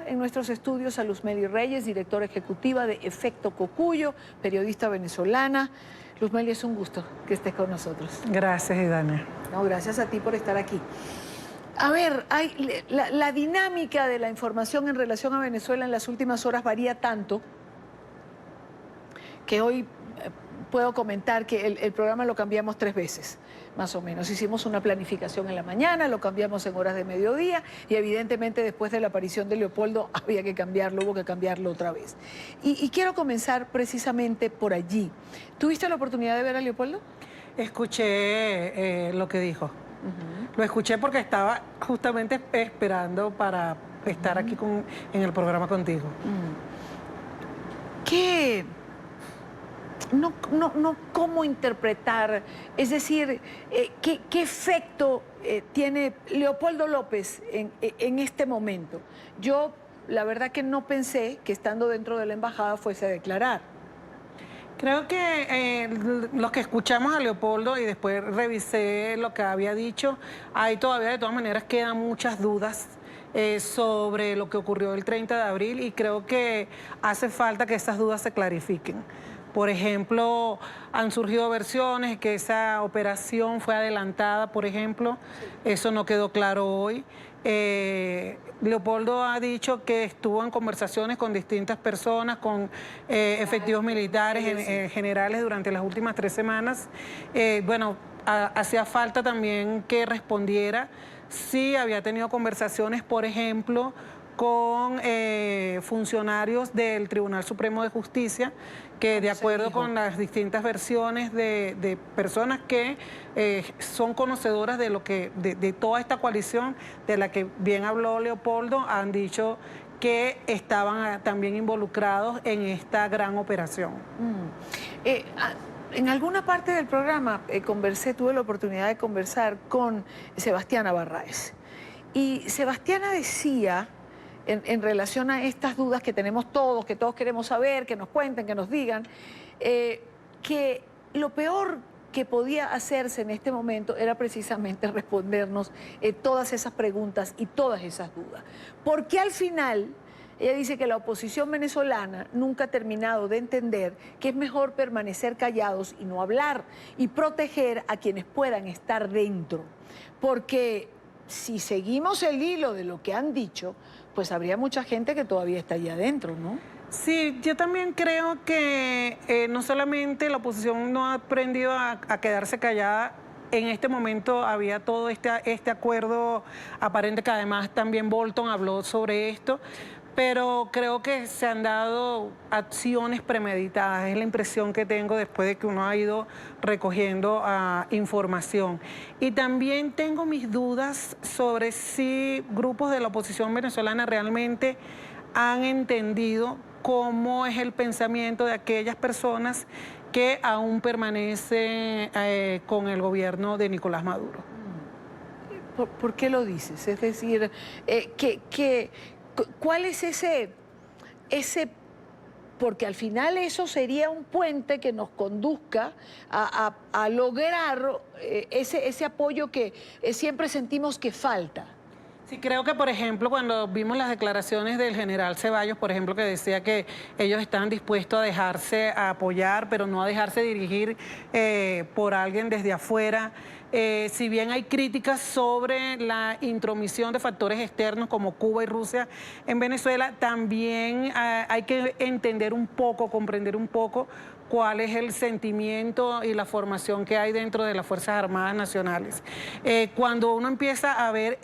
en nuestros estudios a Luzmeli Reyes, directora ejecutiva de Efecto Cocuyo, periodista venezolana. Luzmeli, es un gusto que estés con nosotros. Gracias, Idania. No, gracias a ti por estar aquí. A ver, la dinámica de la información en relación a Venezuela en las últimas horas varía tanto que hoy puedo comentar que el programa lo cambiamos 3 veces, más o menos. Hicimos una planificación en la mañana, lo cambiamos en horas de mediodía y evidentemente después de la aparición de Leopoldo había que cambiarlo, hubo que cambiarlo otra vez. Y quiero comenzar precisamente por allí. ¿Tuviste la oportunidad de ver a Leopoldo? Escuché lo que dijo. Lo escuché porque estaba justamente esperando para estar aquí en el programa contigo. ¿Qué? No cómo interpretar, es decir, ¿qué efecto tiene Leopoldo López en este momento? Yo, la verdad que no pensé que estando dentro de la embajada fuese a declarar. Creo que los que escuchamos a Leopoldo y después revisé lo que había dicho, ahí todavía de todas maneras quedan muchas dudas sobre lo que ocurrió el 30 de abril y creo que hace falta que esas dudas se clarifiquen. Por ejemplo, han surgido versiones que esa operación fue adelantada, por ejemplo, eso no quedó claro hoy. Leopoldo ha dicho que estuvo en conversaciones con distintas personas, con efectivos militares generales durante las últimas 3 semanas. Bueno, hacía falta también que respondiera si había tenido conversaciones, por ejemplo, con funcionarios del Tribunal Supremo de Justicia, que de acuerdo con las distintas versiones de personas que son conocedoras de de toda esta coalición de la que bien habló Leopoldo, han dicho que estaban también involucrados en esta gran operación. En alguna parte del programa tuve la oportunidad de conversar con Sebastiana Barraez. Y Sebastiana decía, en relación a estas dudas que tenemos todos, que todos queremos saber, que nos cuenten, que nos digan, que lo peor que podía hacerse en este momento era precisamente respondernos todas esas preguntas y todas esas dudas. Porque al final, ella dice que la oposición venezolana nunca ha terminado de entender que es mejor permanecer callados y no hablar y proteger a quienes puedan estar dentro. Porque si seguimos el hilo de lo que han dicho, pues habría mucha gente que todavía está allá adentro, ¿no? Sí, yo también creo que no solamente la oposición no ha aprendido a quedarse callada, en este momento había todo este acuerdo aparente que además también Bolton habló sobre esto, pero creo que se han dado acciones premeditadas, es la impresión que tengo después de que uno ha ido recogiendo información. Y también tengo mis dudas sobre si grupos de la oposición venezolana realmente han entendido cómo es el pensamiento de aquellas personas que aún permanecen con el gobierno de Nicolás Maduro. ¿Por qué lo dices? Es decir, ¿cuál es ese...? Porque al final eso sería un puente que nos conduzca a lograr ese apoyo que siempre sentimos que falta. Sí, creo que, por ejemplo, cuando vimos las declaraciones del general Ceballos, por ejemplo, que decía que ellos están dispuestos a dejarse apoyar, pero no a dejarse dirigir por alguien desde afuera. Si bien hay críticas sobre la intromisión de factores externos como Cuba y Rusia en Venezuela, también hay que entender un poco, comprender un poco cuál es el sentimiento y la formación que hay dentro de las Fuerzas Armadas Nacionales. Cuando uno empieza a ver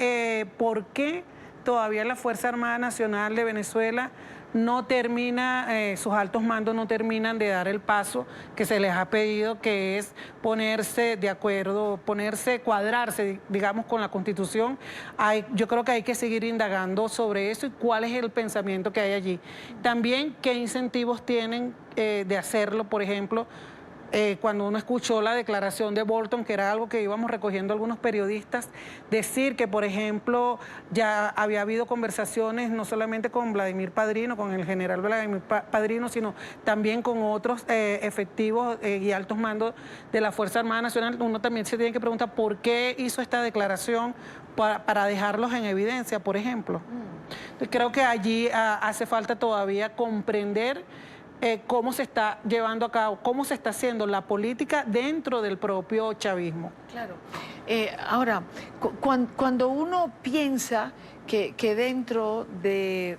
por qué todavía la Fuerza Armada Nacional de Venezuela no termina, sus altos mandos no terminan de dar el paso que se les ha pedido, que es ponerse de acuerdo, cuadrarse, digamos, con la Constitución. Yo creo que hay que seguir indagando sobre eso y cuál es el pensamiento que hay allí. También, qué incentivos tienen de hacerlo, por ejemplo, cuando uno escuchó la declaración de Bolton, que era algo que íbamos recogiendo algunos periodistas, decir que, por ejemplo, ya había habido conversaciones no solamente con Vladimir Padrino, con el general Vladimir Padrino, sino también con otros efectivos y altos mandos de la Fuerza Armada Nacional. Uno también se tiene que preguntar por qué hizo esta declaración para dejarlos en evidencia, por ejemplo. Creo que allí hace falta todavía comprender cómo se está llevando a cabo, cómo se está haciendo la política dentro del propio chavismo. Claro. Ahora, cuando uno piensa que dentro de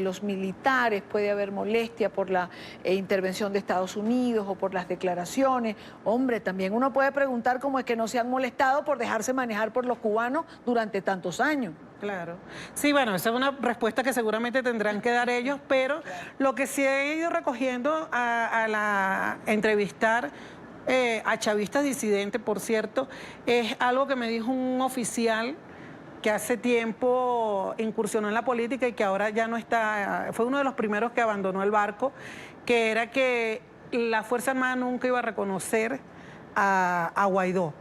los militares puede haber molestia por la intervención de Estados Unidos o por las declaraciones, hombre, también uno puede preguntar cómo es que no se han molestado por dejarse manejar por los cubanos durante tantos años. Claro. Sí, bueno, esa es una respuesta que seguramente tendrán que dar ellos, pero lo que sí he ido recogiendo a entrevistar a chavistas disidentes, por cierto, es algo que me dijo un oficial que hace tiempo incursionó en la política y que ahora ya no está, fue uno de los primeros que abandonó el barco, que era que la Fuerza Armada nunca iba a reconocer a Guaidó,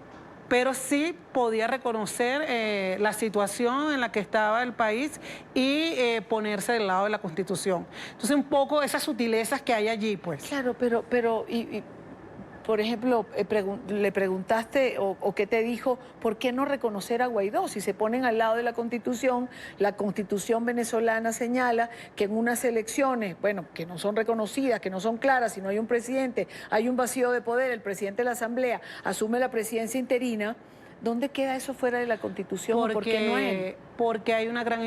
pero sí podía reconocer la situación en la que estaba el país y ponerse del lado de la Constitución. Entonces, un poco esas sutilezas que hay allí, pues. Claro, pero por ejemplo, le preguntaste o qué te dijo, ¿por qué no reconocer a Guaidó? Si se ponen al lado de la Constitución venezolana señala que en unas elecciones, bueno, que no son reconocidas, que no son claras, si no hay un presidente, hay un vacío de poder, el presidente de la Asamblea asume la presidencia interina, ¿dónde queda eso fuera de la Constitución? ¿Por qué no es? Porque hay una gran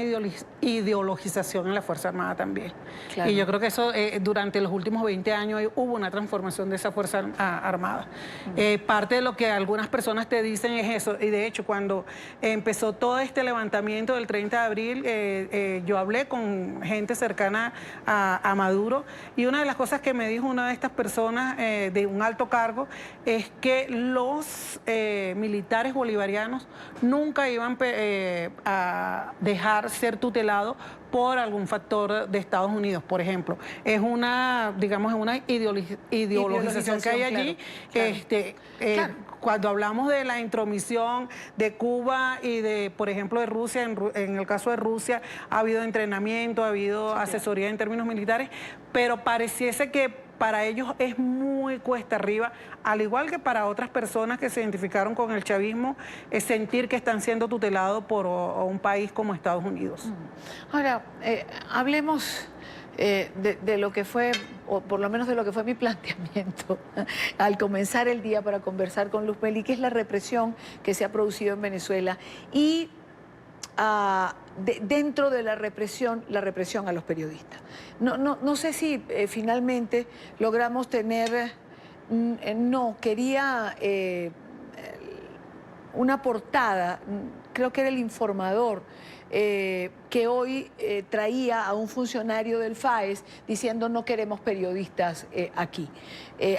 ideologización en la Fuerza Armada también. Claro. Y yo creo que eso, durante los últimos 20 años hubo una transformación de esa Fuerza Armada. Parte de lo que algunas personas te dicen es eso. Y de hecho, cuando empezó todo este levantamiento del 30 de abril, yo hablé con gente cercana a Maduro, y una de las cosas que me dijo una de estas personas de un alto cargo es que los militares bolivarianos nunca iban a dejar ser tutelado por algún factor de Estados Unidos, por ejemplo. Es una, digamos, una ideologización que hay allí. Claro. Cuando hablamos de la intromisión de Cuba y de, por ejemplo, de Rusia, en el caso de Rusia ha habido entrenamiento, ha habido asesoría en términos militares, pero pareciese que para ellos es muy cuesta arriba, al igual que para otras personas que se identificaron con el chavismo, es sentir que están siendo tutelados por un país como Estados Unidos. Ahora, hablemos de lo que fue, o por lo menos de lo que fue mi planteamiento al comenzar el día para conversar con Luz Meli, que es la represión que se ha producido en Venezuela y dentro de la represión a los periodistas. No sé si finalmente logramos tener, quería una portada, creo que era El Informador, que hoy traía a un funcionario del FAES diciendo no queremos periodistas aquí.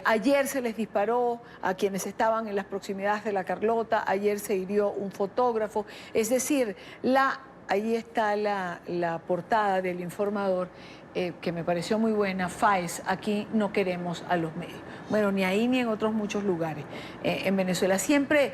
Ayer se les disparó a quienes estaban en las proximidades de la Carlota, ayer se hirió un fotógrafo, es decir, ahí está la portada del Informador, que me pareció muy buena, FAES, aquí no queremos a los medios. Bueno, ni ahí ni en otros muchos lugares en Venezuela. Siempre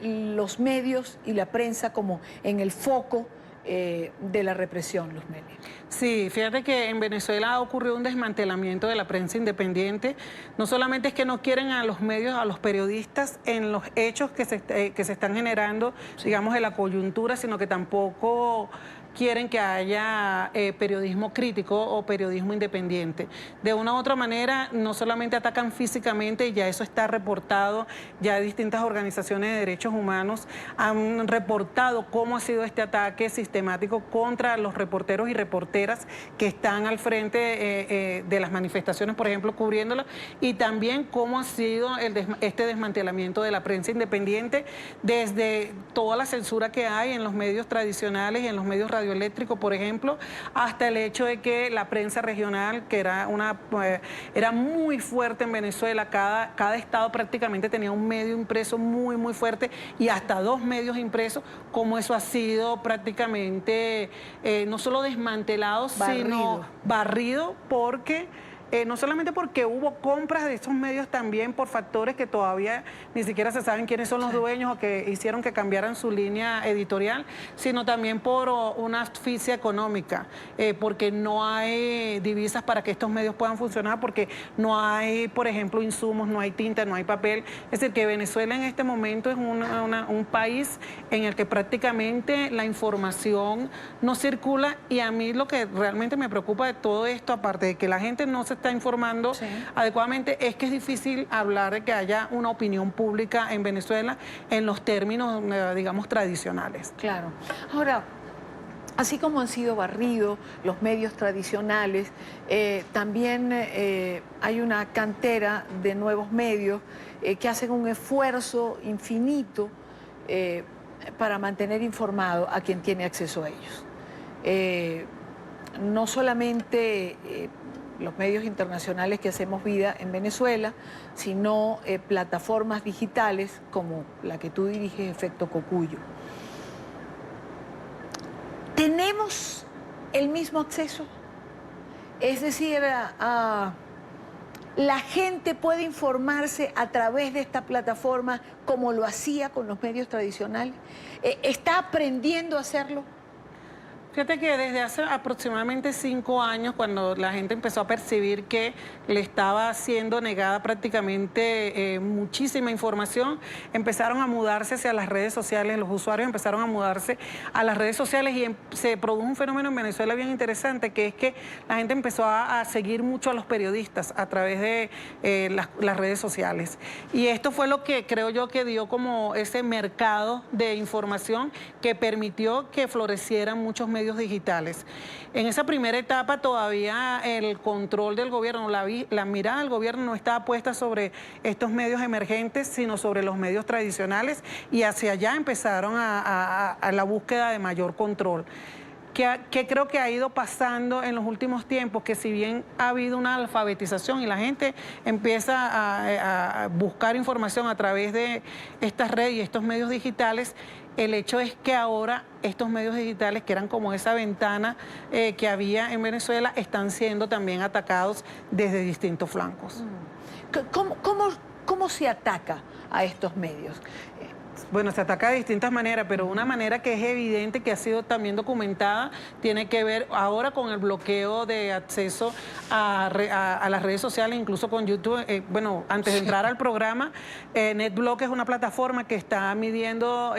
los medios y la prensa como en el foco de la represión, Luz Meli. Sí, fíjate que en Venezuela ha ocurrido un desmantelamiento de la prensa independiente. No solamente es que no quieren a los medios, a los periodistas en los hechos que se están generando, digamos, en la coyuntura, sino que tampoco quieren que haya periodismo crítico o periodismo independiente. De una u otra manera, no solamente atacan físicamente, ya eso está reportado, ya distintas organizaciones de derechos humanos han reportado cómo ha sido este ataque sistemático contra los reporteros y reporteras que están al frente de las manifestaciones, por ejemplo, cubriéndolas, y también cómo ha sido este desmantelamiento de la prensa independiente, desde toda la censura que hay en los medios tradicionales y en los medios radioeléctricos, por ejemplo, hasta el hecho de que la prensa regional, que era muy fuerte en Venezuela, cada estado prácticamente tenía un medio impreso muy fuerte y hasta 2 medios impresos, como eso ha sido prácticamente no solo desmantelado, sino barrido, porque no solamente porque hubo compras de esos medios, también por factores que todavía ni siquiera se saben quiénes son los dueños o que hicieron que cambiaran su línea editorial, sino también por una asfixia económica, porque no hay divisas para que estos medios puedan funcionar, porque no hay, por ejemplo, insumos, no hay tinta, no hay papel. Es decir, que Venezuela en este momento es un país en el que prácticamente la información no circula, y a mí lo que realmente me preocupa de todo esto, aparte de que la gente no se está informando adecuadamente, es que es difícil hablar de que haya una opinión pública en Venezuela en los términos, digamos, tradicionales. Claro. Ahora, así como han sido barridos los medios tradicionales, también hay una cantera de nuevos medios que hacen un esfuerzo infinito para mantener informado a quien tiene acceso a ellos. No solamente los medios internacionales que hacemos vida en Venezuela, sino plataformas digitales como la que tú diriges, Efecto Cocuyo. ¿Tenemos el mismo acceso? Es decir, la gente puede informarse a través de esta plataforma como lo hacía con los medios tradicionales. ¿Está aprendiendo a hacerlo? Fíjate que desde hace aproximadamente 5 años, cuando la gente empezó a percibir que le estaba siendo negada prácticamente muchísima información, empezaron a mudarse hacia las redes sociales, los usuarios empezaron a mudarse a las redes sociales, y se produjo un fenómeno en Venezuela bien interesante, que es que la gente empezó a seguir mucho a los periodistas a través de las redes sociales. Y esto fue lo que creo yo que dio como ese mercado de información que permitió que florecieran muchos medios digitales. En esa primera etapa todavía el control del gobierno, la mirada del gobierno no estaba puesta sobre estos medios emergentes, sino sobre los medios tradicionales, y hacia allá empezaron a la búsqueda de mayor control. Que creo que ha ido pasando en los últimos tiempos, que si bien ha habido una alfabetización y la gente empieza a buscar información a través de estas redes y estos medios digitales, el hecho es que ahora estos medios digitales, que eran como esa ventana que había en Venezuela, están siendo también atacados desde distintos flancos. ¿Cómo se ataca a estos medios? Bueno, se ataca de distintas maneras, pero una manera que es evidente, que ha sido también documentada, tiene que ver ahora con el bloqueo de acceso a las redes sociales, incluso con YouTube. Bueno, antes de entrar al programa, NetBlock es una plataforma que está midiendo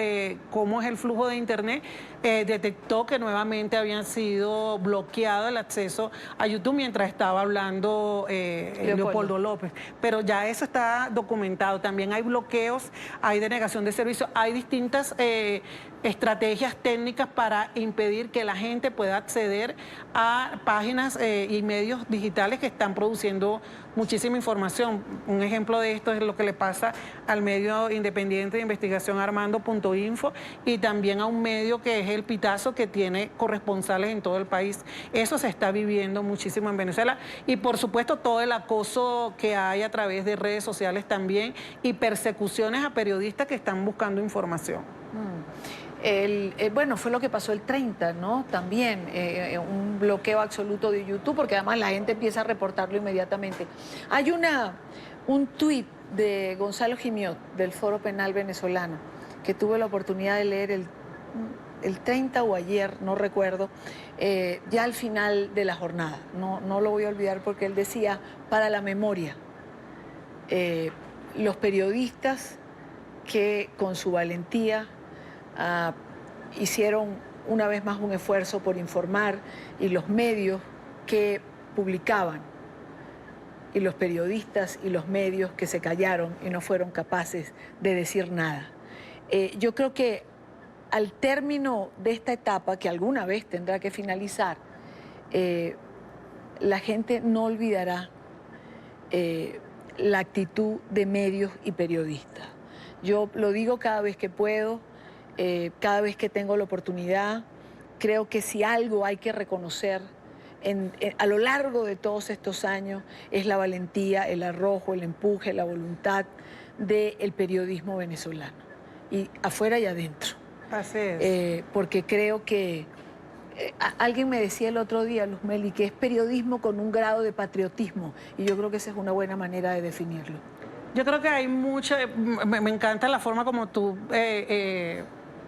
cómo es el flujo de Internet. Detectó que nuevamente habían sido bloqueado el acceso a YouTube mientras estaba hablando Leopoldo López. Pero ya eso está documentado. También hay bloqueos, hay denegación de servicios, hay distintas estrategias técnicas para impedir que la gente pueda acceder a páginas y medios digitales que están produciendo muchísima información. Un ejemplo de esto es lo que le pasa al medio independiente de investigación Armando.info, y también a un medio que es El Pitazo, que tiene corresponsales en todo el país. Eso se está viviendo muchísimo en Venezuela, y por supuesto todo el acoso que hay a través de redes sociales también, y persecuciones a periodistas que están buscando información. Bueno, fue lo que pasó el 30, ¿no? También un bloqueo absoluto de YouTube, porque además la gente empieza a reportarlo inmediatamente. Hay un tuit de Gonzalo Gimiot, del Foro Penal Venezolano, que tuve la oportunidad de leer el 30 o ayer, no recuerdo, ya al final de la jornada. No lo voy a olvidar, porque él decía: para la memoria, los periodistas que con su valentía hicieron una vez más un esfuerzo por informar, y los medios que publicaban, y los periodistas y los medios que se callaron y no fueron capaces de decir nada. Yo creo que al término de esta etapa, que alguna vez tendrá que finalizar, la gente no olvidará la actitud de medios y periodistas. Yo lo digo cada vez que puedo, cada vez que tengo la oportunidad. Creo que si algo hay que reconocer a lo largo de todos estos años, es la valentía, el arrojo, el empuje, la voluntad del periodismo venezolano, y afuera y adentro. Así es. Porque creo que Alguien me decía el otro día, Luzmeli, que es periodismo con un grado de patriotismo, y yo creo que esa es una buena manera de definirlo. Yo creo que hay me encanta la forma como tú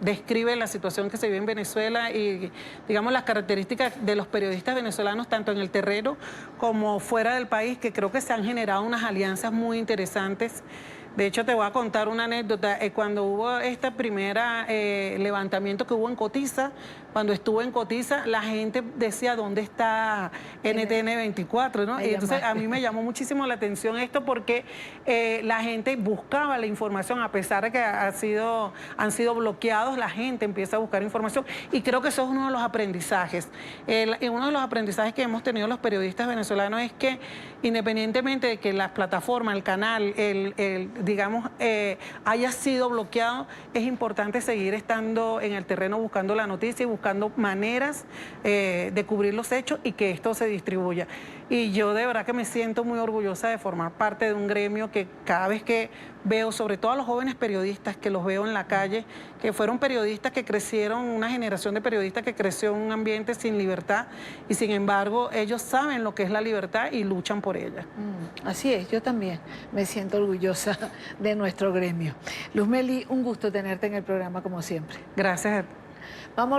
describes la situación que se vive en Venezuela y, digamos, las características de los periodistas venezolanos, tanto en el terreno como fuera del país, que creo que se han generado unas alianzas muy interesantes. De hecho, te voy a contar una anécdota. Cuando hubo esta primera levantamiento que hubo en Cotiza, cuando estuve en Cotiza, la gente decía, ¿dónde está NTN 24? ¿No? Y entonces a mí me llamó muchísimo la atención esto porque la gente buscaba la información, a pesar de que han sido bloqueados, la gente empieza a buscar información. Y creo que eso es uno de los aprendizajes. Uno de los aprendizajes que hemos tenido los periodistas venezolanos es que, independientemente de que la plataforma, el canal, digamos, haya sido bloqueado, es importante seguir estando en el terreno buscando la noticia y buscando maneras de cubrir los hechos y que esto se distribuya. Y yo de verdad que me siento muy orgullosa de formar parte de un gremio que cada vez que veo, sobre todo a los jóvenes periodistas que los veo en la calle, que fueron periodistas que crecieron, una generación de periodistas que creció en un ambiente sin libertad y sin embargo ellos saben lo que es la libertad y luchan por ella. Así es, yo también me siento orgullosa de nuestro gremio. Luzmeli, un gusto tenerte en el programa como siempre. Gracias. Vamos